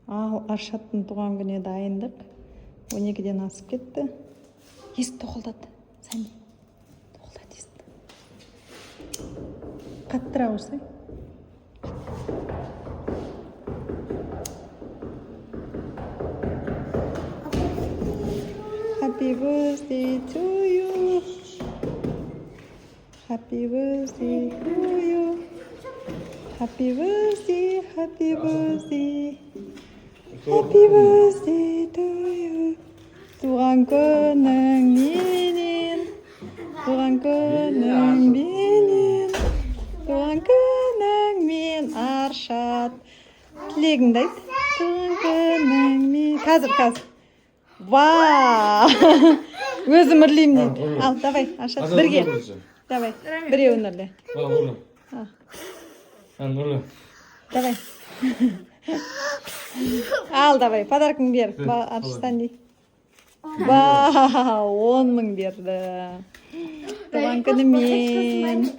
Ал Аршаттың туған күніне дайындық. 12-ден асып кетті. Есік тоқылдады. Сәнде. Тоқылдады есікті. Қаттырақ ұрсай. Happy birthday to you. Happy birthday to you. Happy birthday, happy birthday. Happy birthday to you. Туған күнің менен. Туған күнің менен. Туған күнің мен Аршат. Тілегіңді айт. Туған күнің мен. Қазір. Вау! Өзім үрлеймін дейді. Ал, давай, Аршат, бірге. Давай, біреуін үрле. Давай. Ал, давай, подаркың бер. Аршаттан дей. Вау, 10 мың берді. Туған күнімен.